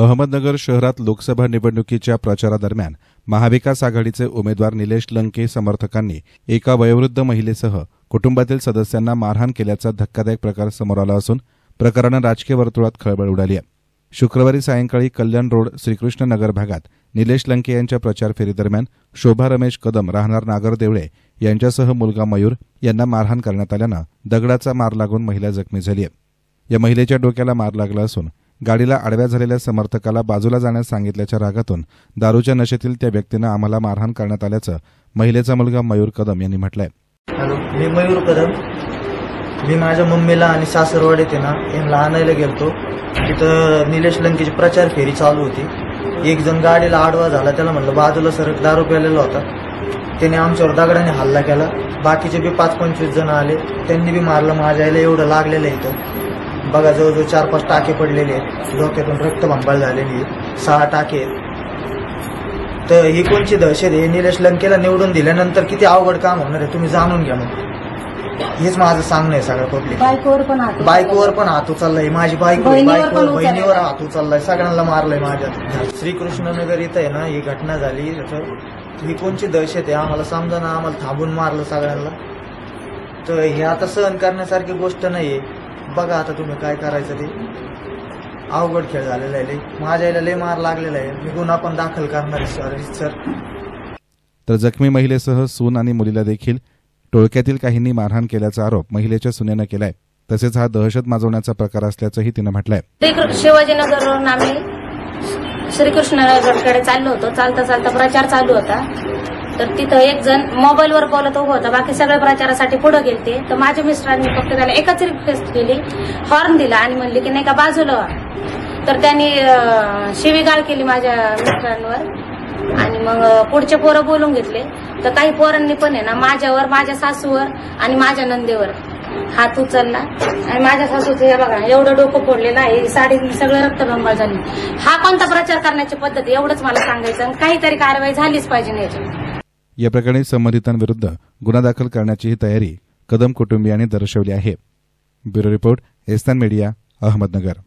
अहमदनगर शहरात लोकसभा निवडणुकीच्या प्रचारादरम्यान महाविकास आघाडीचे उमेदवार निलेश लंके समर्थकांनी एका वयोवृद्ध महिलेसह कुटुंबातील सदस्यांना मारहाण केल्याचा धक्कादायक प्रकार समोर आला असून प्रकरणाने राजकीय वर्तुळात खळबळ उडाली आहे। शुक्रवारी सायंकाळी कल्याण रोड श्रीकृष्ण नगर भागात निलेश लंके यांच्या प्रचार फेरीदरम्यान शोभा रमेश कदम राहणार नागरदेवळे यांच्यासह मुलगा मयूर यांना मारहाण करण्यात आल्यानं दगडाचा मार लागून महिला जखमी झाली आहे। या महिलेच्या डोक्याला मार लागला असून गाडीला आडव्या झालेल्या समर्थकाला बाजूला जाण्यास सांगितल्याच्या रागातून दारूच्या नशेतील त्या व्यक्तीनं आम्हाला मारहाण करण्यात आल्याचं महिलेचा मुलगा मयूर कदम यांनी म्हटलंय। हॅलो, मी मयूर कदम। मी माझ्या मम्मीला आणि सासरवाडीत यांना आणायला गेलतो। तिथं निलेश लंकेची प्रचार फेरी चालू होती। एक जण गाडीला आडवा झाला, त्याला म्हणलं बाजूला सरक, दारू प्यालेला होता। त्याने आमच्यावर दगडाने हल्ला केला। बाकीचे बी 5-25 जण आले, त्यांनी बी मारलं। माझ्या आईला एवढं लागलेलं आहे इथं बघा, जवळजवळ 4-5 टाके पडलेले आहेत, डोक्यातून रक्तबंबाळ झालेली आहे, 6 टाके आहेत। तर ही कोणची दहशत आहे? निलेश लंकेला निवडून दिल्यानंतर किती अवघड काम होणार आहे तुम्ही जाणून घ्या। मग हेच माझं सांगणं आहे सगळं पब्लिक। बायकोवर पण हात उचललाय, माझी बहिणीवर हात उचललाय, सगळ्यांना मारलंय माझ्या। श्रीकृष्ण नगर इथं आहे ना ही घटना झाली। ही कोणची दहशत आहे आम्हाला समजा ना, आम्हाला थांबून मारलं सगळ्यांना। तर हे आता सहन करण्यासारखी गोष्ट नाहीये। बघा आता तुम्ही काय करायचं, ते अवघड खेळ झालेला आहे। माझ्या आईला लय मार लागलेला आहे, मी गुन्हा पण दाखल करणार आहे सर। तर जखमी महिलेसह सून आणि मुलीला देखील टोळक्यातील काहींनी मारहाण केल्याचा आरोप महिलेच्या सुनेनं केलाय। तसेच हा दहशत माजवण्याचा प्रकार असल्याचंही तिनं म्हटलंय। शिवाजीनगरवरून आम्ही श्रीकृष्णनगरकडे चाललो होतो। चालता चालता प्रचार चालू होता, तर तिथं एक जण मोबाईलवर बोलत उभं होता, बाकी सगळे प्रचारासाठी पुढे गेलते। तर माझ्या मिस्टरांनी फक्त त्याला एकच रिक्वेस्ट केली, हॉर्न दिला आणि म्हणले की नाही का बाजूला व्हा। तर त्यांनी शिवीगाळ केली माझ्या मिस्टरांवर आणि मग पुढचे पोरं बोलून घेतले। तर काही पोरांनी पण आहे ना माझ्यावर, माझ्या सासूवर आणि माझ्या नंदेवर हात उचलला आणि माझ्या सासूचं हे बघा एवढं डोकं फोडलेलं आहे, साडी सगळं रक्तबंबाळ झाली। हा कोणता प्रचार करण्याची पद्धत, एवढंच मला सांगायचं, आणि काहीतरी कारवाई झालीच पाहिजे याच्यावर। या प्रकरणी संबंधितांविरुद्ध गुन्हा दाखल करण्याचीही तयारी कदम कुटुंबियांनी दर्शवली आहे। ब्युरो रिपोर्ट, एस्तान मीडिया, अहमदनगर।